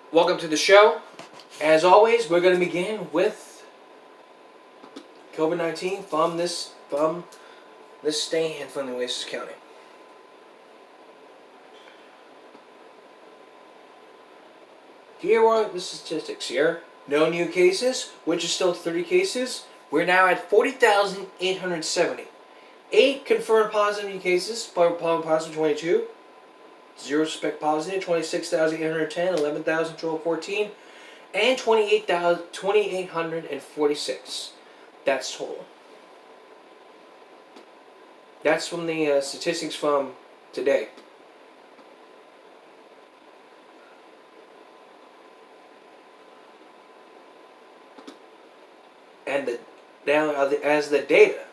Welcome to the show. As always, we're going to begin with COVID-19 from this stay in Friendly Oasis County. Here are the statistics here. No new cases, which is still 30 cases. We're now at 40,870. 8 confirmed positive new cases, positive 22. 0 suspect positive, 26,810, 11,1214, and 2,846. That's total. That's from the statistics from today. And as the data.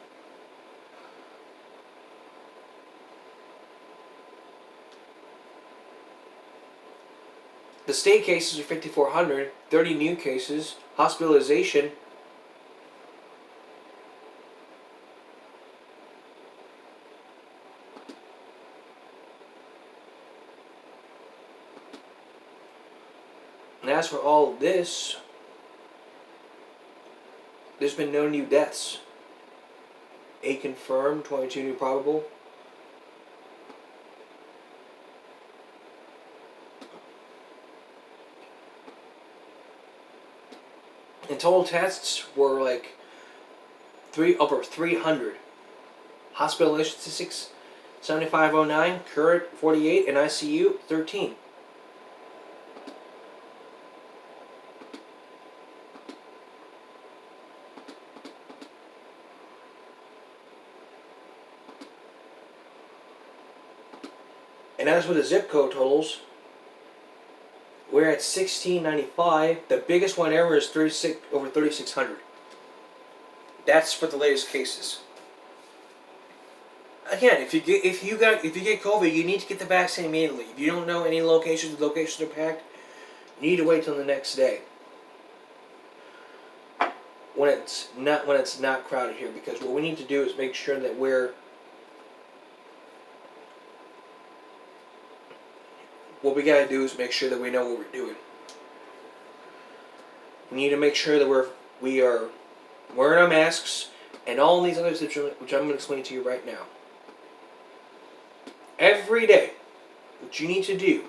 The state cases are 5,400, 30 new cases, hospitalization. And as for all of this, there's been no new deaths. 8 confirmed, 22 new probable. And total tests were like over 300. Hospitalization statistics 7,509, current 48, and ICU 13. And as for the zip code totals, we're at 1695. The biggest one ever is over 3,600. That's for the latest cases. Again, if you get COVID, you need to get the vaccine immediately. If you don't know any locations, the locations are packed, you need to wait till the next day. When it's not crowded here, because what we need to do is make sure that what we gotta do is make sure that we know what we're doing. We need to make sure that we are wearing our masks and all these other steps, which I'm going to explain to you right now. Every day, what you need to do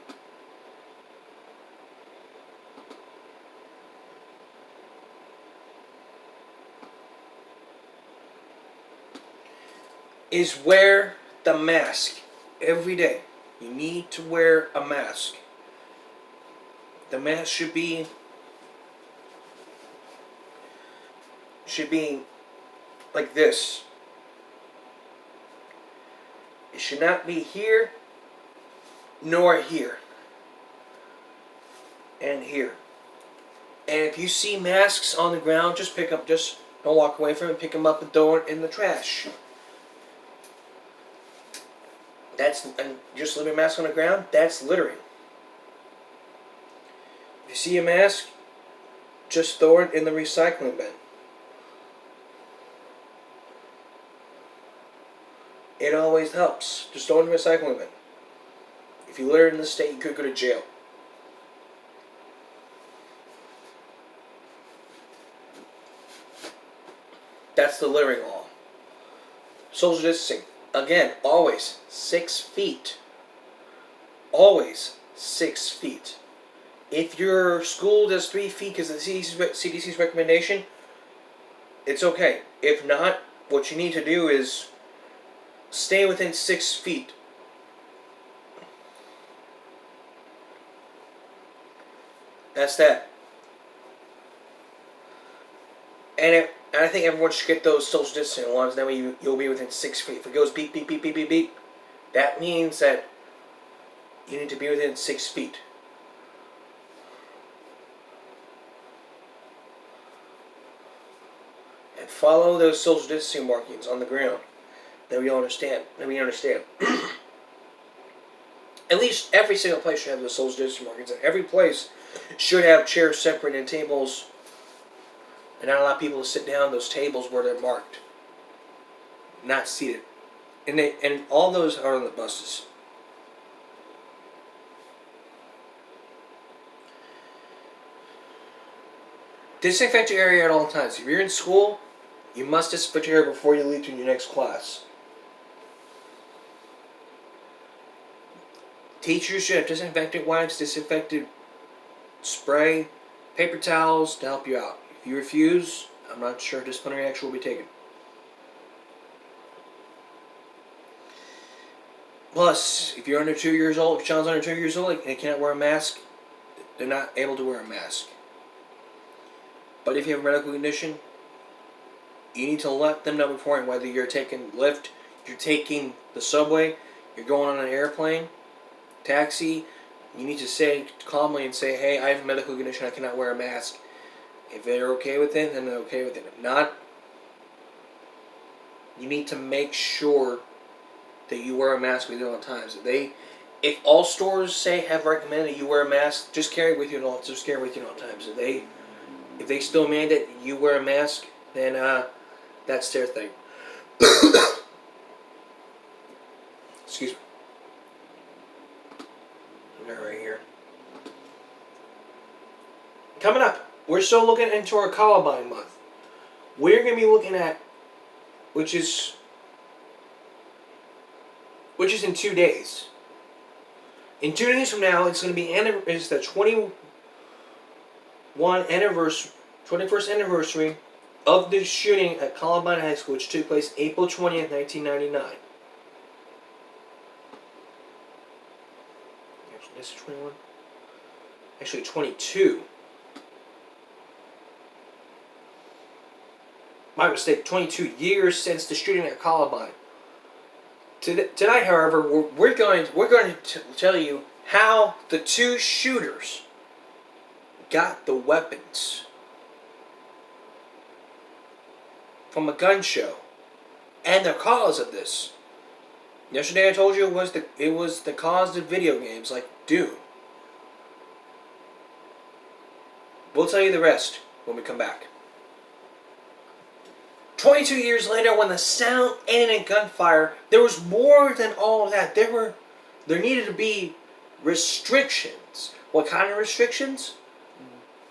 is wear the mask every day. You need to wear a mask. The mask should be like this. It should not be here nor here and here. And if you see masks on the ground, just don't walk away from it, pick them up and throw it in the trash. And just leave a mask on the ground, that's littering. If you see a mask, just throw it in the recycling bin. It always helps. Just throw it in the recycling bin. If you litter in this state, you could go to jail. That's the littering law. Social distancing. Again, always 6 feet. Always 6 feet. If your school does 3 feet because of the CDC's recommendation, it's okay. If not, what you need to do is stay within 6 feet. That's that. And I think everyone should get those social distancing alarms. That way you'll be within 6 feet. If it goes beep, beep, beep, beep, beep, beep, that means that you need to be within 6 feet. And follow those social distancing markings on the ground. That we understand. At least every single place should have those social distancing markings. And every place should have chairs separate and tables. And not allow people to sit down at those tables where they're marked. Not seated. And all those are on the buses. Disinfect your area at all times. If you're in school, you must disinfect your area before you leave to your next class. Teachers should have disinfectant wipes, disinfectant spray, paper towels to help you out. If you refuse, I'm not sure disciplinary action will be taken. Plus, if you're under 2 years old, if your child's under 2 years old and they cannot wear a mask, they're not able to wear a mask. But if you have a medical condition, you need to let them know beforehand whether you're taking Lyft, you're taking the subway, you're going on an airplane, taxi. You need to say calmly and say, hey, I have a medical condition, I cannot wear a mask. If they're okay with it, then they're okay with it. If not, you need to make sure that you wear a mask with you at all times. If all stores say have recommended that you wear a mask, just carry it with you at all times. If they still mandate that you wear a mask, then that's their thing. Excuse me. Right here. Coming up, we're still looking into our Columbine month. We're going to be looking at, which is in 2 days. In 2 days from now, it's going to be it's the 21st anniversary of the shooting at Columbine High School, which took place April 20th, 1999. Actually, this is 21. Actually, 22. My mistake. 22 years since the shooting at Columbine. Tonight, however, we're going to tell you how the two shooters got the weapons from a gun show and the cause of this. Yesterday I told you it was the cause of video games like Doom. We'll tell you the rest when we come back. 22 years later, when the sound ended in gunfire, there was more than all of that. There needed to be restrictions. What kind of restrictions?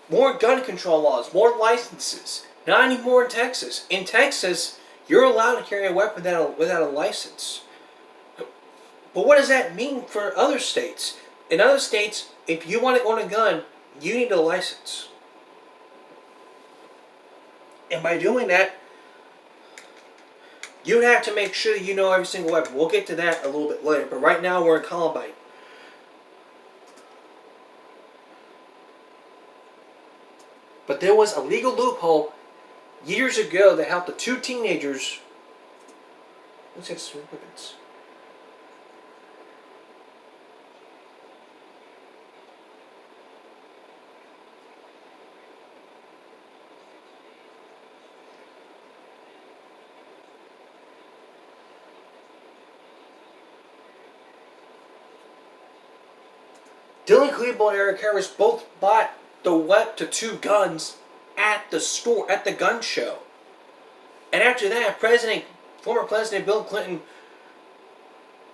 More gun control laws, more licenses. Not anymore in Texas. In Texas, you're allowed to carry a weapon without a license. But what does that mean for other states? In other states, if you want to own a gun, you need a license. And by doing that, you have to make sure that you know every single weapon. We'll get to that a little bit later. But right now, we're in Columbine. But there was a legal loophole years ago that helped the two teenagers. Let's get some weapons. Dylan Klebold and Eric Harris both bought the two guns at the store, at the gun show. And after that, former President Bill Clinton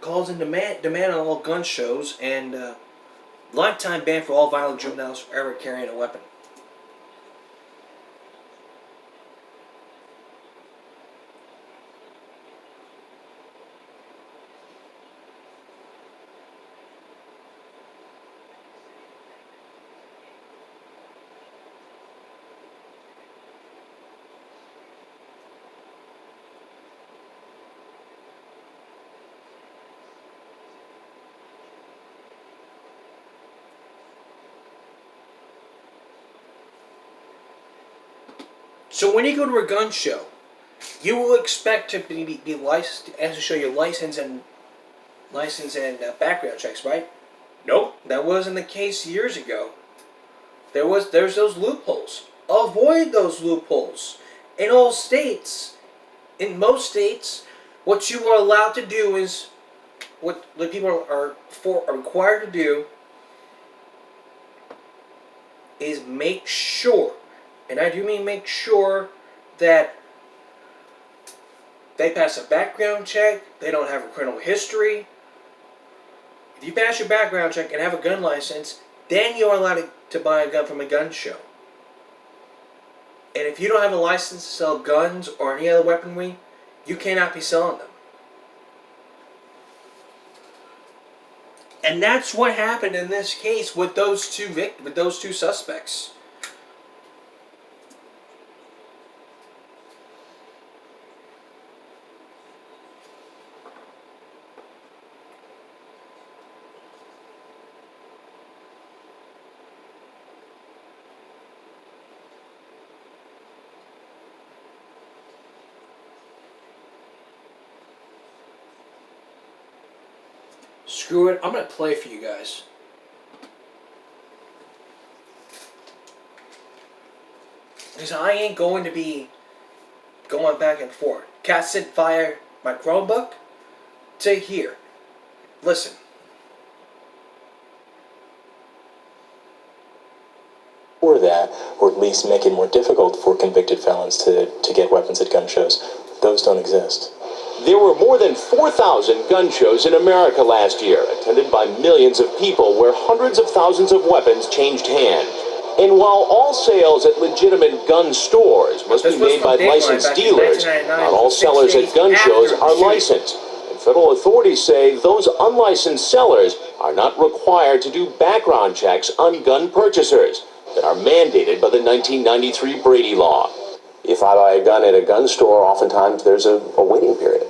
calls in demand on all gun shows and lifetime ban for all violent juveniles ever carrying a weapon. So when you go to a gun show, you will expect to be licensed, as to show your license and background checks, right? Nope, that wasn't the case years ago. There's those loopholes. Avoid those loopholes. In most states, what you are allowed to do is what the people are required to do is make sure. And I do mean make sure that they pass a background check, they don't have a criminal history. If you pass your background check and have a gun license, then you're allowed to buy a gun from a gun show. And if you don't have a license to sell guns or any other weaponry, you cannot be selling them. And that's what happened in this case with those two suspects. Screw it, I'm going to play for you guys. Because I ain't going to be going back and forth. Cast it via my Chromebook to here. Listen. Or that, or at least make it more difficult for convicted felons to get weapons at gun shows. Those don't exist. There were more than 4,000 gun shows in America last year, attended by millions of people, where hundreds of thousands of weapons changed hands. And while all sales at legitimate gun stores must be made by licensed dealers, not all sellers at gun shows are licensed. And federal authorities say those unlicensed sellers are not required to do background checks on gun purchasers that are mandated by the 1993 Brady Law. If I buy a gun at a gun store, oftentimes there's a waiting period.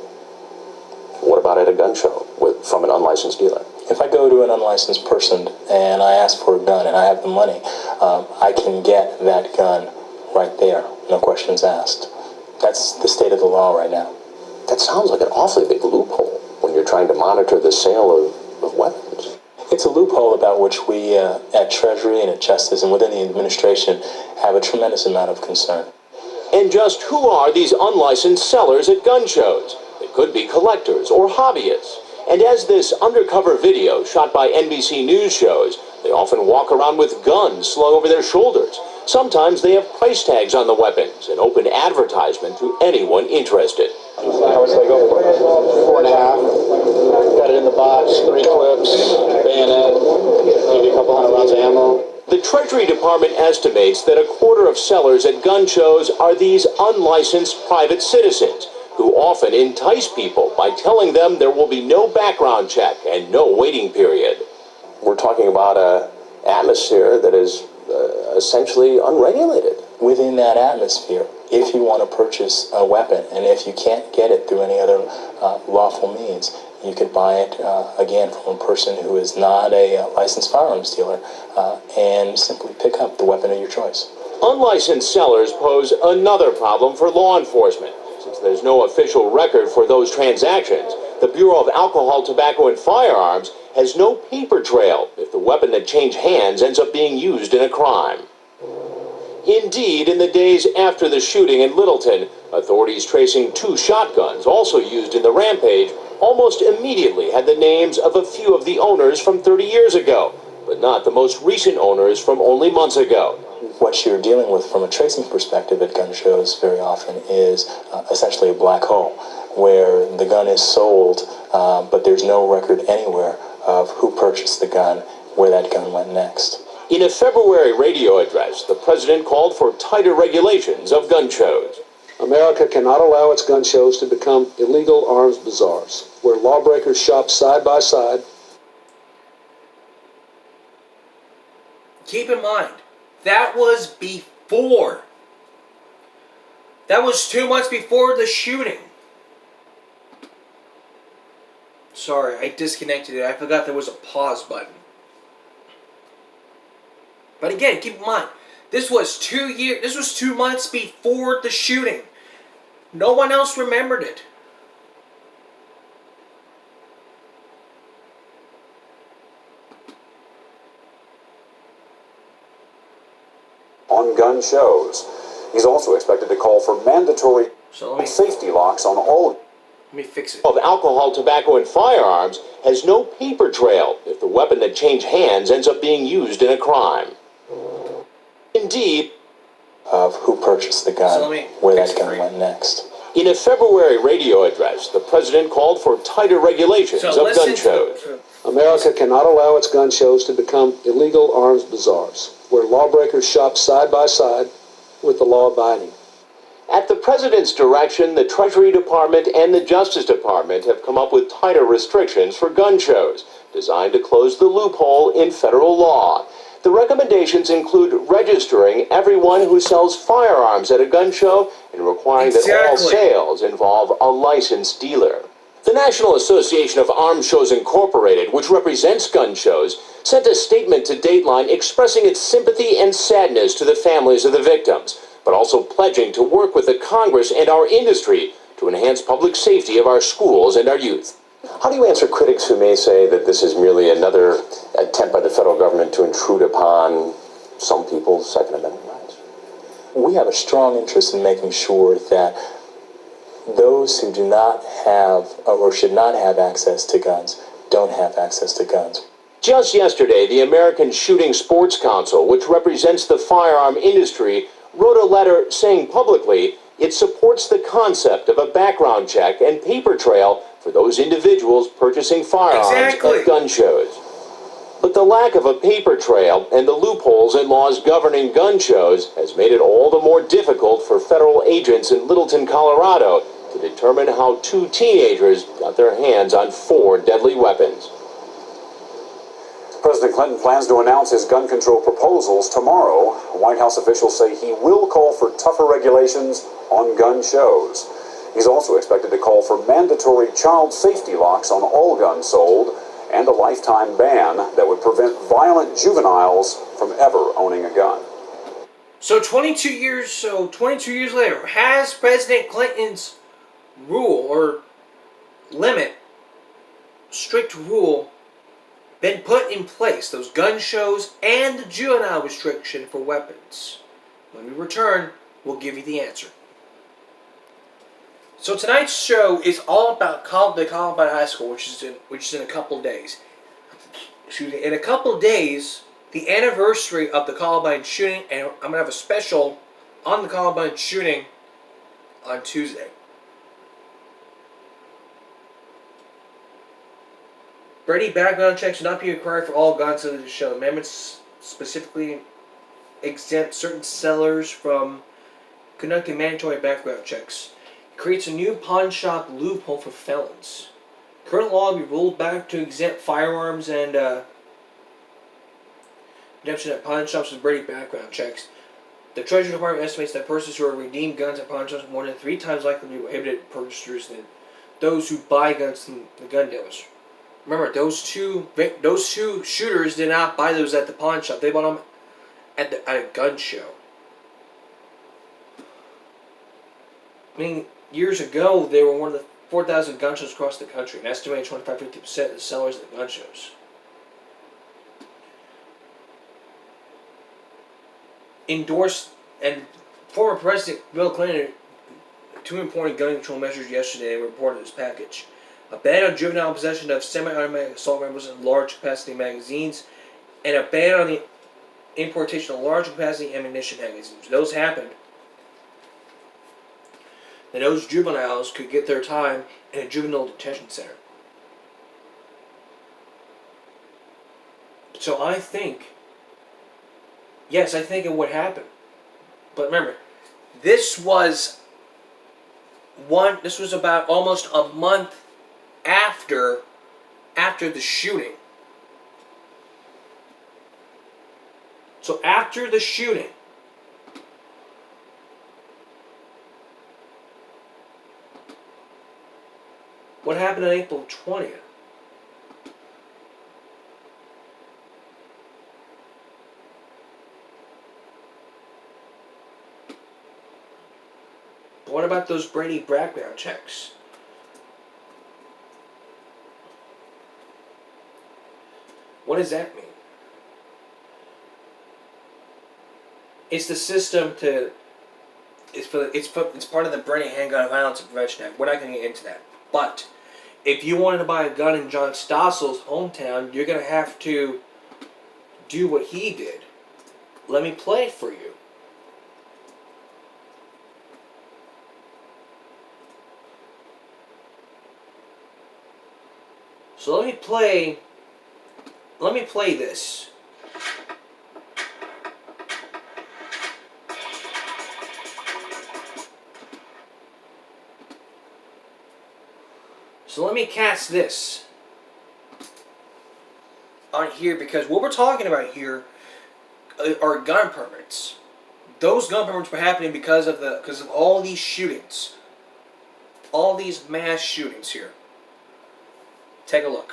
What about at a gun show from an unlicensed dealer? If I go to an unlicensed person and I ask for a gun and I have the money, I can get that gun right there, no questions asked. That's the state of the law right now. That sounds like an awfully big loophole when you're trying to monitor the sale of weapons. It's a loophole about which we at Treasury and at Justice and within the administration have a tremendous amount of concern. And just who are these unlicensed sellers at gun shows? They could be collectors or hobbyists. And as this undercover video shot by NBC News shows, they often walk around with guns slung over their shoulders. Sometimes they have price tags on the weapons, an open advertisement to anyone interested. How much they go for? 4.5. Got it in the box, 3 clips, bayonet, maybe a couple hundred rounds of ammo. The Treasury Department estimates that a quarter of sellers at gun shows are these unlicensed private citizens who often entice people by telling them there will be no background check and no waiting period. We're talking about an atmosphere that is essentially unregulated. Within that atmosphere, if you want to purchase a weapon and if you can't get it through any other lawful means, you could buy it, again, from a person who is not a licensed firearms dealer and simply pick up the weapon of your choice. Unlicensed sellers pose another problem for law enforcement. Since there's no official record for those transactions, the Bureau of Alcohol, Tobacco, and Firearms has no paper trail if the weapon that changed hands ends up being used in a crime. Indeed, in the days after the shooting in Littleton, authorities tracing 2 shotguns also used in the rampage almost immediately had the names of a few of the owners from 30 years ago, but not the most recent owners from only months ago. What you're dealing with from a tracing perspective at gun shows very often is essentially a black hole, where the gun is sold, but there's no record anywhere of who purchased the gun, where that gun went next. In a February radio address, the president called for tighter regulations of gun shows. America cannot allow its gun shows to become illegal arms bazaars, where lawbreakers shop side by side. Keep in mind, that was before. That was 2 months before the shooting. Sorry, I disconnected it. I forgot there was a pause button. But again, keep in mind, this was 2 months before the shooting. No one else remembered it. On gun shows. He's also expected to call for mandatory safety locks on all. Let me fix it. Of Alcohol, Tobacco, and Firearms has no paper trail if the weapon that changed hands ends up being used in a crime. Indeed, of who purchased the gun, where that gun went next. In a February radio address, the president called for tighter regulations of gun shows. America cannot allow its gun shows to become illegal arms bazaars, where lawbreakers shop side by side. with the law-abiding. At the President's direction, the Treasury Department and the Justice Department have come up with tighter restrictions for gun shows, designed to close the loophole in federal law. The recommendations include registering everyone who sells firearms at a gun show and requiring that all sales involve a licensed dealer. The National Association of Arms Shows Incorporated, which represents gun shows, sent a statement to Dateline expressing its sympathy and sadness to the families of the victims, but also pledging to work with the Congress and our industry to enhance public safety of our schools and our youth. How do you answer critics who may say that this is merely another attempt by the federal government to intrude upon some people's Second Amendment rights? We have a strong interest in making sure that those who do not have or should not have access to guns don't have access to guns. Just yesterday, the American Shooting Sports Council, which represents the firearm industry, wrote a letter saying publicly it supports the concept of a background check and paper trail for those individuals purchasing firearms at gun shows. But the lack of a paper trail and the loopholes in laws governing gun shows has made it all the more difficult for federal agents in Littleton, Colorado, to determine how two teenagers got their hands on 4 deadly weapons. President Clinton plans to announce his gun control proposals tomorrow. White House officials say he will call for tougher regulations on gun shows. He's also expected to call for mandatory child safety locks on all guns sold and a lifetime ban that would prevent violent juveniles from ever owning a gun. So 22 years later, has President Clinton's rule or limit, strict rule, been put in place? Those gun shows and the juvenile restriction for weapons. When we return, we'll give you the answer. So tonight's show is all about the Columbine High School, which is in a couple of days. In a couple of days, the anniversary of the Columbine shooting, and I'm gonna have a special on the Columbine shooting on Tuesday. Brady background checks should not be required for all guns under the show. Amendments specifically exempt certain sellers from conducting mandatory background checks. It creates a new pawn shop loophole for felons. Current law will be rolled back to exempt firearms and redemption at pawn shops with Brady background checks. The Treasury Department estimates that persons who are redeemed guns at pawn shops are more than 3 times likely to be prohibited purchasers than those who buy guns from the gun dealers. Remember, those two shooters did not buy those at the pawn shop. They bought them at a gun show. I mean, years ago, they were one of the 4,000 gun shows across the country. An estimated 25-50% of the sellers at the gun shows. Endorsed, and former President Bill Clinton, 2 important gun control measures yesterday were reported in this package. A ban on juvenile possession of semi-automatic assault rifles and large-capacity magazines, and a ban on the importation of large-capacity ammunition magazines. Those happened, and those juveniles could get their time in a juvenile detention center. So I think, yes, I think it would happen. But remember, this was about almost a month after the shooting. So after the shooting, what happened on April 20th? What about those Brady background checks? What does that mean? It's the system to. It's part of the Brady Handgun Violence Prevention Act. We're not going to get into that. But if you wanted to buy a gun in John Stossel's hometown, you're going to have to do what he did. Let me play it for you. So let me play this. So let me cast this on here, because what we're talking about here are gun permits. Those gun permits were happening because of all these shootings, all these mass shootings here. Take a look.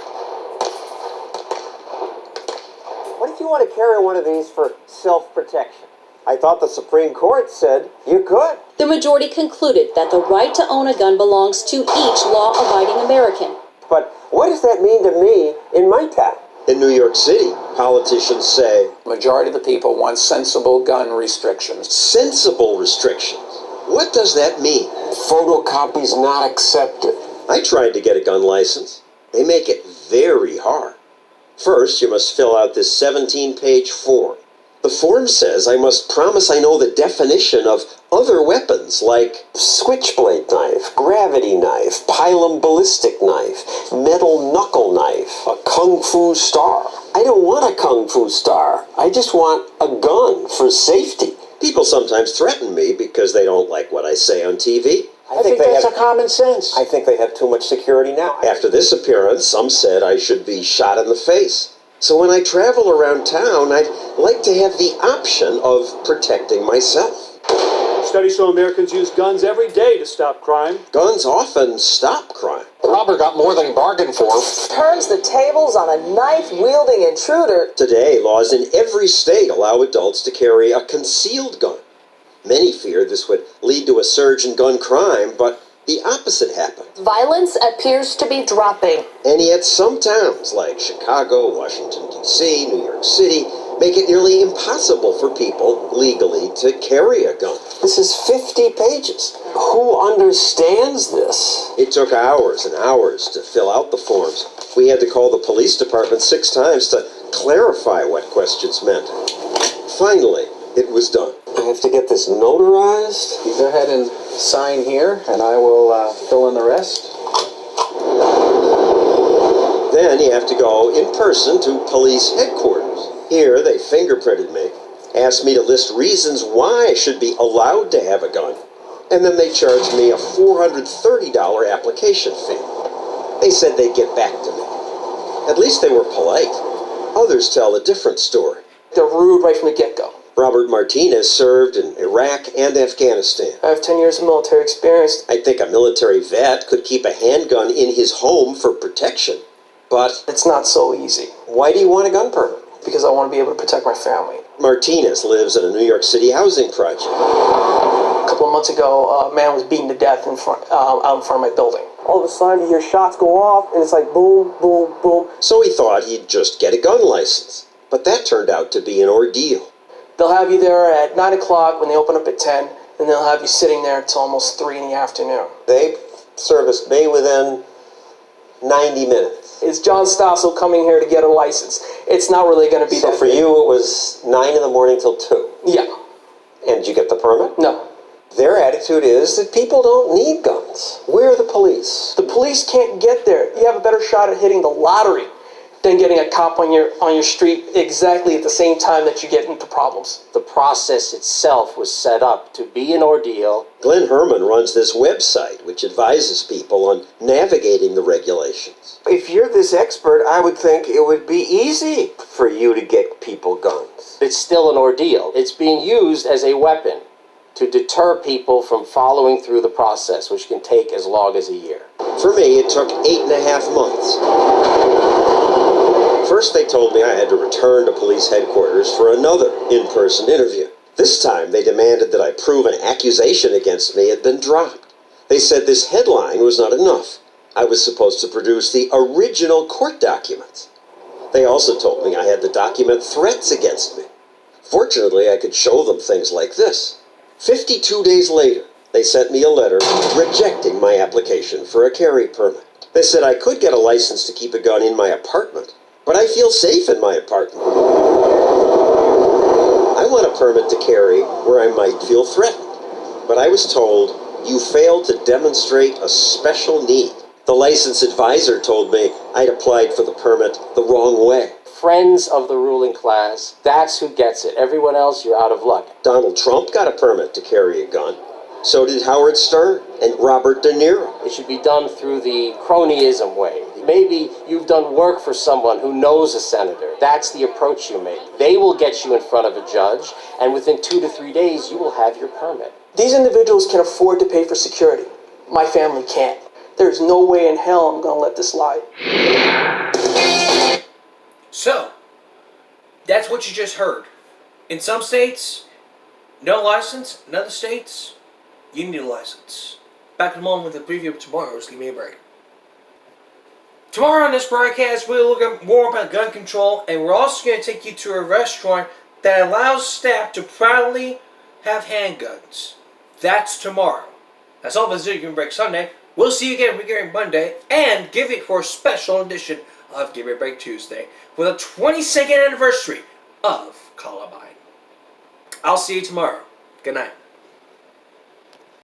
What if you want to carry one of these for self-protection? I thought the Supreme Court said you could. The majority concluded that the right to own a gun belongs to each law-abiding American. But what does that mean to me in my town? In New York City, politicians say the majority of the people want sensible gun restrictions. Sensible restrictions. What does that mean? Photocopies not accepted. I tried to get a gun license. They make it very hard. First, you must fill out this 17-page form. The form says I must promise I know the definition of other weapons like Switchblade knife, gravity knife, pylon ballistic knife, metal knuckle knife, a kung fu star. I don't want a kung fu star. I just want a gun for safety. People sometimes threaten me because they don't like what I say on TV. I think that's a common sense. I think they have too much security now. After this appearance, some said I should be shot in the face. So when I travel around town, I'd like to have the option of protecting myself. Studies show Americans use guns every day to stop crime. Guns often stop crime. The robber got more than he bargained for. Turns the tables on a knife-wielding intruder. Today, laws in every state allow adults to carry a concealed gun. Many feared this would lead to a surge in gun crime, but the opposite happened. Violence appears to be dropping. And yet some towns like Chicago, Washington, D.C., New York City make it nearly impossible for people legally to carry a gun. This is 50 pages. Who understands this? It took hours and hours to fill out the forms. We had to call the police department 6 times to clarify what questions meant. Finally, it was done. I have to get this notarized. You go ahead and sign here, and I will fill in the rest. Then you have to go in person to police headquarters. Here, they fingerprinted me, asked me to list reasons why I should be allowed to have a gun, and then they charged me a $430 application fee. They said they'd get back to me. At least they were polite. Others tell a different story. They're rude right from the get-go. Robert Martinez served in Iraq and Afghanistan. I have 10 years of military experience. I think a military vet could keep a handgun in his home for protection, but It's not so easy. why do you want a gun permit? Because I want to be able to protect my family. Martinez lives in a New York City housing project. A couple of months ago, a man was beaten to death out in front of my building. All of a sudden, you hear shots go off, and it's like boom, boom, boom. So he thought he'd just get a gun license, but that turned out to be an ordeal. They'll have you there at 9 o'clock when they open up at 10, and they'll have you sitting there until almost 3 in the afternoon. They serviced me within 90 minutes. It's John Stossel coming here to get a license. It's not really going to be So that for big. you, it was 9 in the morning till 2. Yeah. And did you get the permit? No. Their attitude is that people don't need guns. We're the police. The police can't get there. You have a better shot at hitting the lottery than getting a cop on your street exactly at the same time that you get into problems. The process itself was set up to be an ordeal. Glenn Herman runs this website which advises people on navigating the regulations. If you're this expert, I would think it would be easy for you to get people guns. It's still an ordeal. It's being used as a weapon to deter people from following through the process, which can take as long as a year. For me, it took 8.5 months. First, they told me I had to return to police headquarters for another in-person interview. This time, they demanded that I prove an accusation against me had been dropped. They said this headline was not enough. I was supposed to produce the original court documents. They also told me I had to document threats against me. Fortunately, I could show them things like this. 52 days later, they sent me a letter rejecting my application for a carry permit. They said I could get a license to keep a gun in my apartment, but I feel safe in my apartment. I want a permit to carry where I might feel threatened, but I was told, you failed to demonstrate a special need. The license advisor told me I'd applied for the permit the wrong way. Friends of the ruling class, that's who gets it. Everyone else, you're out of luck. Donald Trump got a permit to carry a gun. So did Howard Stern and Robert De Niro. It should be done through the cronyism way. Maybe you've done work for someone who knows a senator. That's the approach you make. They will get you in front of a judge, and within 2 to 3 days, you will have your permit. These individuals can afford to pay for security. My family can't. There's no way in hell I'm gonna let this slide. So, that's what you just heard. In some states, no license. In other states, you need a license. Back in a moment with the preview of tomorrow. Just give me a break. Tomorrow on this broadcast, we'll look at more about gun control, and we're also going to take you to a restaurant that allows staff to proudly have handguns. That's tomorrow. That's all for Give Me a Break Sunday. We'll see you again Give Me a Break Monday, and give it for a special edition of Give Me a Break Tuesday for the 22nd anniversary of Columbine. I'll see you tomorrow. Good night.